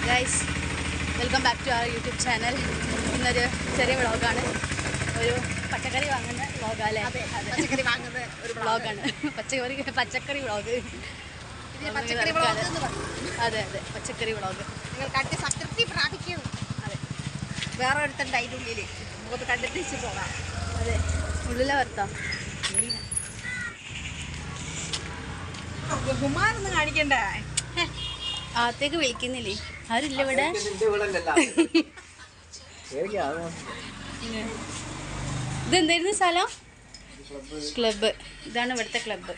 Guys, welcome back to our YouTube channel. ഇന്നൊരു ചെറിയ വ്ളോഗാണ്. ഒരു പച്ചക്കറി വാങ്ങുന്ന വ്ളോഗല്ലേ? പച്ചക്കറി വാങ്ങുന്ന ഒരു വ്ളോഗാണ്. പച്ചക്കറി വ്ളോഗ്. അതെ അതെ, പച്ചക്കറി വ്ളോഗ്. നിങ്ങൾ കണ്ട് സംതൃപ്തി പ്രാപിക്കുന്നു. അതെ, വേറെ ഒരുത്തണ്ട് അതിൻ്റെ ഉള്ളിൽ നമുക്ക് കണ്ടെത്തിച്ച് പോകാം. അതെ, ഉള്ളിലെ വർത്താം. ബഹുമാനൊന്നും കാണിക്കണ്ടേ? അകത്തേക്ക് വിളിക്കുന്നില്ലേ? ആരില്ല ഇവിടെ? ഇതെന്തായിരുന്നു സ്ഥലം? ക്ലബ്ബ്. ഇതാണ് ഇവിടുത്തെ ക്ലബ്ബ്,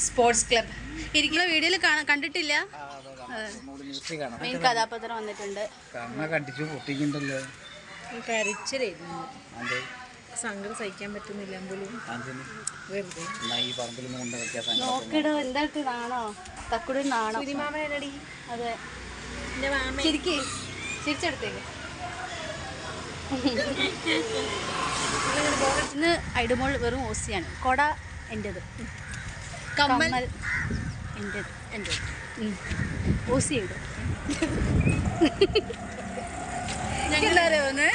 സ്പോർട്സ് ക്ലബ്ബ്. ഇരിക്കുന്ന വീഡിയോയിൽ കണ്ടിട്ടില്ല. മെയിൻ കഥാപാത്രം വന്നിട്ടുണ്ട്. സങ്കടം സഹിക്കാൻ പറ്റുന്നില്ല പോലും. നോക്കിടോ, എന്തായിട്ട് നാണോ? തക്കുടി നാണോ? അതെ, ശരിക്ക് ചിരിച്ചെടുത്തേക്ക്. ഇന്ന് ഐഡുമോൾ വെറും ഓസിയാണ്. കൊട എൻ്റെത്, കമ്മൽ എൻ്റെത്. ഓസി ഇടും. എല്ലാവരും ഒന്ന്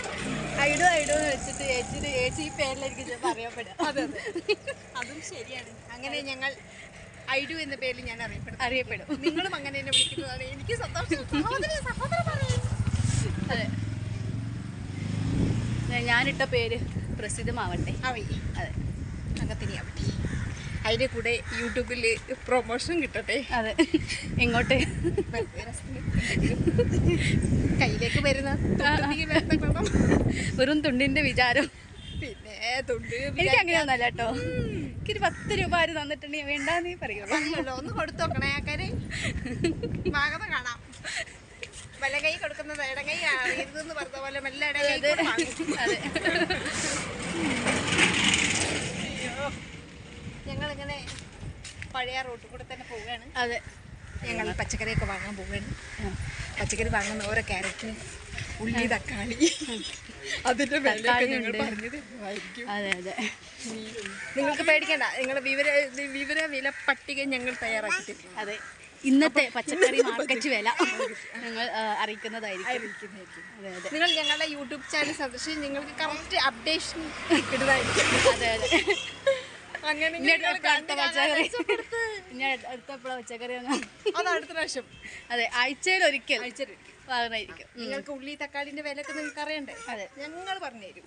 ഐഡോ എന്ന് വെച്ചിട്ട് ഏച്ചി ഈ പേരിലായിരിക്കും അറിയപ്പെടുക. അതെ അതെ, അതും ശരിയാണ്. അങ്ങനെ ഞങ്ങൾ ഐഡു എന്ന പേരിൽ ഞാൻ അറിയപ്പെടും. നിങ്ങളും അങ്ങനെ തന്നെ വിളിക്കുന്നതാണ് എനിക്ക് സന്തോഷം. അതെ, ഞാനിട്ട പേര് പ്രസിദ്ധമാവട്ടെ. അതെ, അങ്ങനത്തെയാവട്ടെ. അതിൻ്റെ കൂടെ യൂട്യൂബിൽ പ്രൊമോഷൻ കിട്ടട്ടെ. അതെ, ഇങ്ങോട്ട് കയ്യിലേക്ക് വരുന്ന വെറും തുണ്ടിന്റെ വിചാരം. പിന്നെ തുണ്ട് എനിക്ക് അങ്ങനെയൊന്നല്ല കേട്ടോ. എനിക്കൊരു 10 രൂപ ആര് തന്നിട്ടുണ്ടെങ്കിൽ വേണ്ടാന്നേ പറയുള്ളൂ. ഒന്ന് കൊടുത്തു നോക്കണേ ആൾക്കാര്. മാഗത കാണാം. വല കൈ കൊടുക്കുന്നത് ഇടകൈ അറിയരുതെന്ന് പറഞ്ഞ പോലെ മെല്ലെ ഇടകൈ. അതെ, ഞങ്ങളിങ്ങനെ പഴയ റോട്ടിൽ കൂടെ തന്നെ പോവുകയാണ്. അതെ, ഞങ്ങൾ പച്ചക്കറിയൊക്കെ വാങ്ങാൻ പോവുകയാണ്. പച്ചക്കറി വാങ്ങുന്ന ഓരോ ക്യാരറ്റ്, ഉള്ളി, തക്കാളി, അതിന്റെ പറഞ്ഞത്. അതെ അതെ, നിങ്ങൾക്ക് പേടിക്കണ്ട. നിങ്ങളുടെ വിവര വില പട്ടിക ഞങ്ങൾ തയ്യാറാക്കി തരും. അതെ, ഇന്നത്തെ പച്ചക്കറി മാർക്കറ്റ് വില ഞങ്ങൾ അറിയിക്കുന്നതായിരിക്കും. അതെ അതെ, നിങ്ങൾ ഞങ്ങളുടെ യൂട്യൂബ് ചാനൽ സന്ദർശിച്ച് നിങ്ങൾക്ക് കറക്റ്റ് അപ്ഡേഷൻ കിട്ടുന്നതായിരിക്കും. അതെ അതെ, അങ്ങനെ അടുത്ത പച്ചക്കറി അത് അടുത്ത പ്രാവശ്യം. അതെ, ആഴ്ചയിൽ ഒരിക്കൽ വാങ്ങുന്നതായിരിക്കും. നിങ്ങൾക്ക് ഉള്ളി തക്കാളിന്റെ വിലയൊക്കെ നിങ്ങൾക്ക് അറിയണ്ടേ? അതെ, ഞങ്ങൾ പറഞ്ഞുതരും.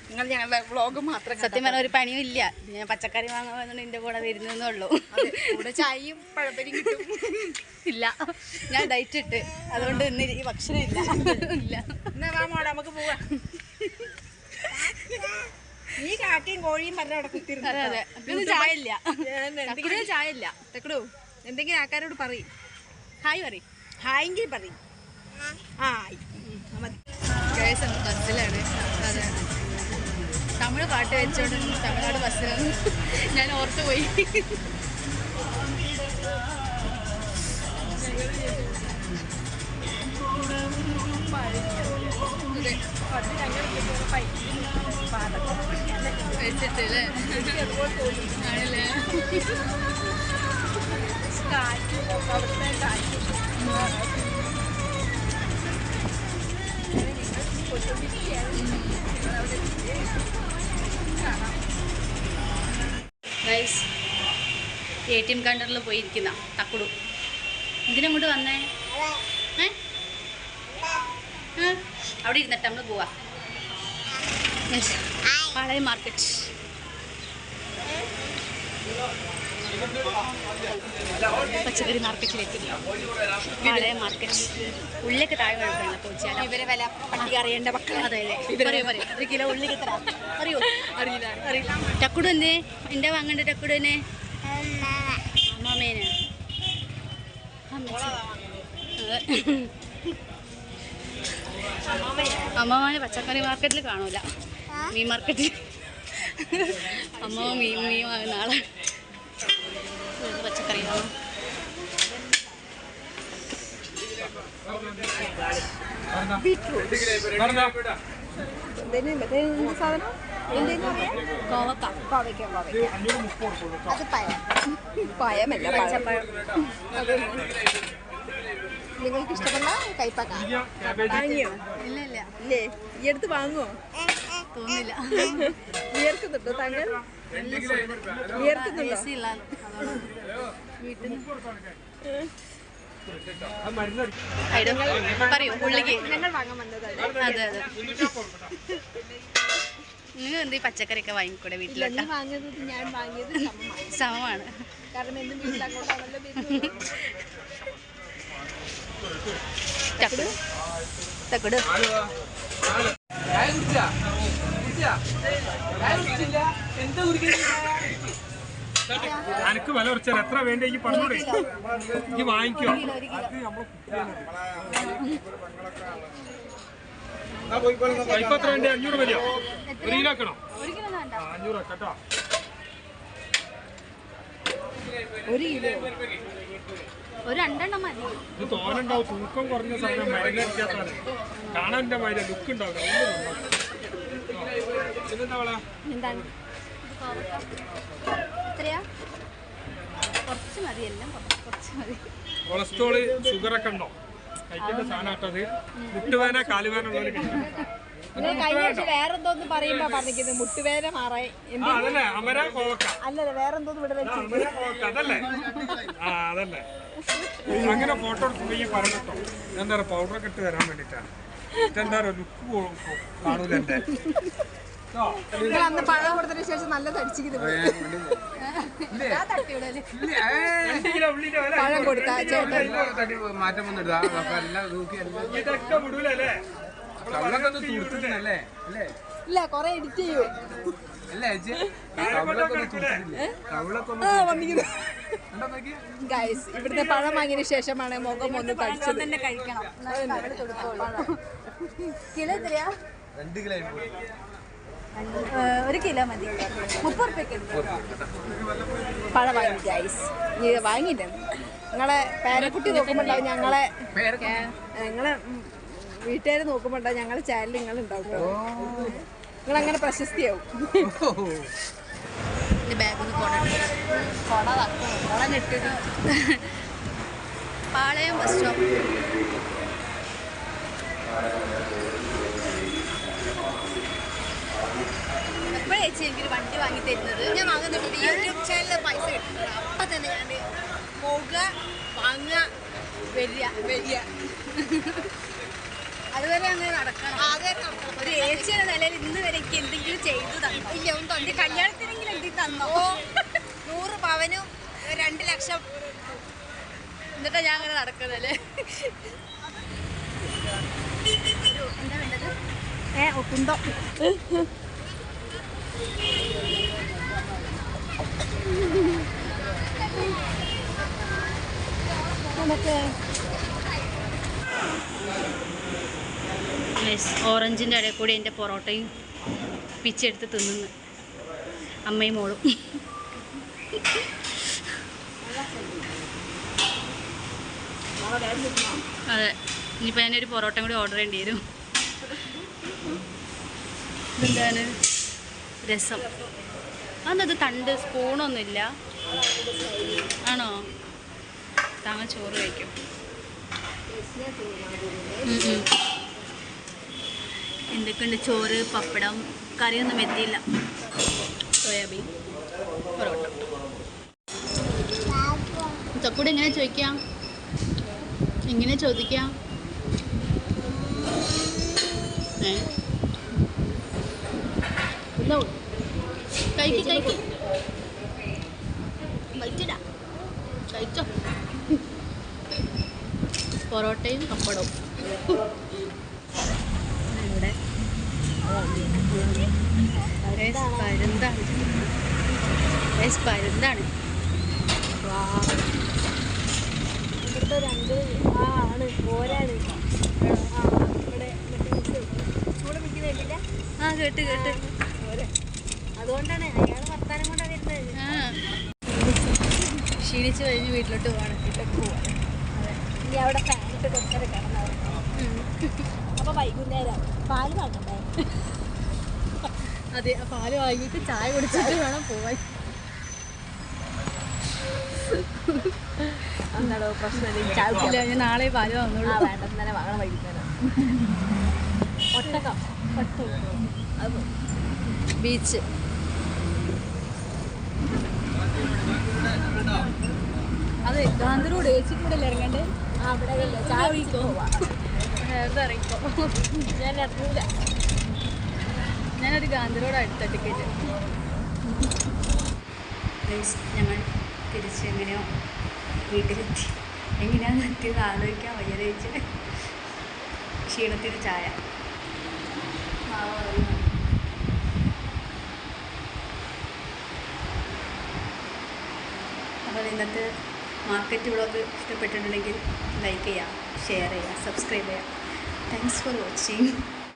നിങ്ങൾ ഞങ്ങളുടെ വ്ളോഗ് മാത്രം. സത്യം പറഞ്ഞ ഒരു പണിയും ഇല്ല. ഞാൻ പച്ചക്കറി വാങ്ങാൻ വന്നിട്ട് എൻ്റെ കൂടെ വരുന്നേ ഉള്ളൂ. കൂടെ ചായയും പഴപ്പരിയും കിട്ടും. ഇല്ല, ഞാൻ ഡയറ്റ് ഇട്ട്, അതുകൊണ്ട് ഇന്ന് ഈ ഭക്ഷണം ഇല്ല. എന്നാ വാ മോളെ, നമുക്ക് പോവാം. ഈ കാക്കയും കോഴിയും പറഞ്ഞ അവിടെ കുത്തിരുന്നു. അതെ അതെ, ചായ ഇല്ല. ചായ ഇല്ല. തെക്കടോ എന്തെങ്കിലും ആൾക്കാരോട് പറയും. ഹായ് പറയും. ഹായെങ്കിൽ പറയും. ആ മതി. ബസ്സിലാണ്. അതെ, തമിഴ് പാട്ട് വെച്ചോണ്ട് തമിഴ്നാട് ബസ്സിലാണ് ഞാൻ ഓർത്തു പോയി. വെച്ചിട്ടല്ലേ ആണല്ലേ? ഗൈസ്, ATM കൗണ്ടറിൽ പോയിരിക്കുന്ന തക്കുടു. ഇതിനങ്ങോട്ട് വന്നേ? അവിടെ ഇരുന്നിട്ട് നമ്മൾ പോവാ. പാളയം മാർക്കറ്റ്. പച്ചക്കറി മാർക്കറ്റിലേക്ക്. പാളയം മാർക്കറ്റ്. ഉള്ളിലേക്ക് താഴെ കുഴപ്പമില്ല. പോച്ചാൽ ഇവരെ വില പട്ടിക അറിയേണ്ട മക്കൾ. അതെ അതെ, പറയൂ. 1 കിലോ ഉള്ളിക്ക് എത്ര അറിയോ? അറിയില്ല. ടക്കുടു എന്തേ എൻ്റെ വാങ്ങണ്ട? ടക്കുടുവിനെ അമ്മാമേനെ അമ്മാമനെ പച്ചക്കറി മാർക്കറ്റിൽ കാണൂല, മീൻ മാർക്കറ്റിൽ. അമ്മാവ മീൻ വാങ്ങുന്ന ആളാണ്. പച്ചക്കറി വാങ്ങും. സാധനം കോവക്ക. അത് പഴമല്ല, പച്ചപ്പഴം. നിങ്ങൾക്ക് ഇഷ്ടമുള്ള കൈപ്പക്ക വാങ്ങിയോ? ഇല്ല ഇല്ല ഇല്ലേ? ഈ അടുത്ത് വാങ്ങുമോ? തോന്നില്ല. വിയർക്കുന്നുണ്ടോ താങ്കൾ? വിയർക്കുന്നുണ്ടോ? വീട്ടിൽ പറയൂ ഉള്ളിക്ക്. ഞങ്ങൾ വാങ്ങാൻ വന്നതാണ്. അതെ അതെ. നിങ്ങൾ എന്ത് പച്ചക്കറിയൊക്കെ വാങ്ങിക്കൂടെ വീട്ടിലോട്ട്? വാങ്ങിയത് ഞാൻ വാങ്ങിയത് സമമാണ്. കാരണം എന്നും വീട്ടിലങ്ങോട്ടാണല്ലോ വരുന്നത്. തക്കുട് തക്കുട് അനക്ക് വില കുറച്ചാൽ എത്ര വേണ്ടി പറഞ്ഞോളൂ. ഈ വാങ്ങിക്കോ. ഇപ്പൊ എത്ര വേണ്ടി? 500 മതിയോ? 1 കിലോ ആക്കണോ? 500 കേട്ടോ. 1 കിലോ ഒരു 2 എണ്ണം മതി. ഇത് തോനുണ്ടാവും. തൂക്കം കുറഞ്ഞ സാധനം മരുന്നടിക്കാത്തതാണ്. കാണാൻ എന്റെ മരുന്ന് ലുക്ക് ഉണ്ടാവും. പിന്നെന്താ വള? എന്താണ്? എത്രയാ? കുറച്ച് മതി. എല്ലാം കുറച്ച് മതി. കൊളസ്ട്രോള് ഷുഗറൊക്കെ ഉണ്ടോ? കഴിക്കേണ്ട സാധനമായിട്ടത്. മുട്ടുവേന കാലുവേന ഉള്ളവര് കഴിഞ്ഞ ആഴ്ച വേറെന്തോന്ന് പറയുമ്പോ പറഞ്ഞിരിക്കുന്നത് മുട്ടുവേദന മാറാൻ. അതല്ലേ അമര കോവക്ക. അല്ലല്ല വേറെന്തോന്ന് ഇവിടെ വെച്ചു. അമര കോവക്ക അതല്ലേ? ആ അതല്ലേ. അങ്ങനെ ഫോട്ടോ എടുക്കുമ്പോ ഈ പറഞ്ഞോ എന്താ പറയുക പൗഡറൊക്കെ ഇട്ട് തരാൻ വേണ്ടിട്ടാണ്. എന്താ പറയുക ലുക്ക് കാണൂല എന്റെ. അന്ന് പഴം കൊടുത്തതിന് ശേഷം നല്ല തടിച്ചിരിക്കുന്നു. പഴം കൊടുത്താ ചേട്ടൻ മാറ്റം ഇതൊക്കെ വിടൂലല്ലേ? അല്ലേ ഇല്ല കൊറേ എഡിറ്റ് ചെയ്യൂ. ഗൈസ് ഇവിടുത്തെ പഴം വാങ്ങിയതിന് ശേഷമാണ് മുഖം ഒന്ന് തടിച്ചത്. തന്നെ കഴിക്കണം. കിലോ എത്രയാ? 2 കിലോ 1 കിലോ മതി. 30 റുപ്യക്ക് പഴം വാങ്ങി ഗൈസ്. ഇത് വാങ്ങിയില്ല. നിങ്ങളെ പേരക്കുട്ടി നോക്കുമ്പോണ്ടാവും ഞങ്ങളെ വീട്ടുകാർ നോക്കുമ്പോണ്ടാവും ഞങ്ങളെ ചാനൽ നിങ്ങൾ ഉണ്ടാവും. നിങ്ങളങ്ങനെ പ്രശസ്തിയാവും. പാളയം ബസ് സ്റ്റോപ്പ്. എപ്പോഴാ ചേച്ചി എനിക്കൊരു വണ്ടി വാങ്ങി തരുന്നത്? ഞാൻ വാങ്ങുന്നുണ്ട്. യൂട്യൂബ് ചാനലിൽ പൈസ കിട്ടുന്നത് അപ്പം തന്നെ ഞാൻ പോകുക വാങ്ങുക വരിക. അതുവരെ അങ്ങനെ നടക്കണം. ഒരു ചേച്ചിയുടെ നിലയിൽ ഇന്ന് വരെ എനിക്ക് എന്തെങ്കിലും ചെയ്തു തന്നോ? ഇല്ല ഒന്നും തന്നെ. കല്യാണത്തിനെങ്കിലും എന്തെങ്കിലും തന്നോ? 100 പവനും 2 ലക്ഷം. എന്നിട്ടാ ഞാൻ അങ്ങനെ നടക്കുന്നല്ലേ? എന്താ വേണ്ടത്? കുന്തം. ഓറഞ്ചിൻ്റെ ഇടയിൽ കൂടി എൻ്റെ പൊറോട്ടയും പിച്ചെടുത്ത് തിന്നുന്നു അമ്മയും മോളും. അതെ ഇനിയിപ്പോൾ ഞാനൊരു പൊറോട്ടയും കൂടി ഓർഡർ ചെയ്യേണ്ടി വരും. ഇതെന്താണ്? രസം. അതെന്നത് തണ്ട് സ്പൂണൊന്നുമില്ല ആണോ? താങ്കൾ ചോറ് കഴിക്കും. എന്തൊക്കെയുണ്ട്? ചോറ്, പപ്പടം, കറിയൊന്നും എത്തിയില്ല. സോയാബീൻ, പൊറോട്ട. ചക്കൂടെ എങ്ങനെ ചോദിക്കാം? എങ്ങനെ ചോദിക്കാം? കഴിച്ചോ. പൊറോട്ടയും പപ്പടവും. ഇവിടെ പരുന്താണ്. ഇവിടുത്തെ 2 ആണ് ഓരാണ്. ഇവിടെ ചൂട് പിടിക്കുന്നില്ല. കേട്ട് അതുകൊണ്ടാണ് അയാൾ വർത്താനം കൊണ്ടാണ് വരുന്നത്. ക്ഷീണിച്ച് കഴിഞ്ഞ് വീട്ടിലോട്ട് പോവാണ്. ഇനി അവിടെ ഫാനിട്ട് കുറച്ചേരം കിടന്നാവും. അപ്പൊ വൈകുന്നേരം പാല് വാങ്ങണ്ടേ? അതെ പാല് വാങ്ങിയിട്ട് ചായ കുടിച്ചിട്ട് വേണം പോവാൻ. എന്താണോ പ്രശ്നം ചായ ഇല്ല ഞാൻ നാളെ പാല് വന്നോളൂ. വേണ്ട തന്നെ വാങ്ങണം വൈകുന്നേരം ഒട്ടകം അത് ബീച്ച് അതെ ഗാന്ധരോട് ഏച്ചിക്കൂടല്ലേ ഇറങ്ങണ്ടേ? അവിടെ ചായ കുടിക്കാൻ പോവാ വെറുതെ ഇറങ്ങിക്കോ. ഞാൻ ഇറങ്ങൂല ഞാനൊരു ഗാന്ധരോട് അടുത്ത ടിക്കറ്റ്. ഞങ്ങൾ തിരിച്ച് എങ്ങനെയോ വീട്ടിലെത്തി. എങ്ങനെയാണ് എത്തിയത് ആലോചിക്കാൻ വയ്യ. തേച്ച് ക്ഷീണത്തിന് ചായ. അപ്പോൾ ഇന്നത്തെ മാർക്കറ്റ് വ്ളോഗ് ഇഷ്ടപ്പെട്ടിട്ടുണ്ടെങ്കിൽ ലൈക്ക് ചെയ്യുക, ഷെയർ ചെയ്യുക, സബ്സ്ക്രൈബ് ചെയ്യുക. Thanks for watching.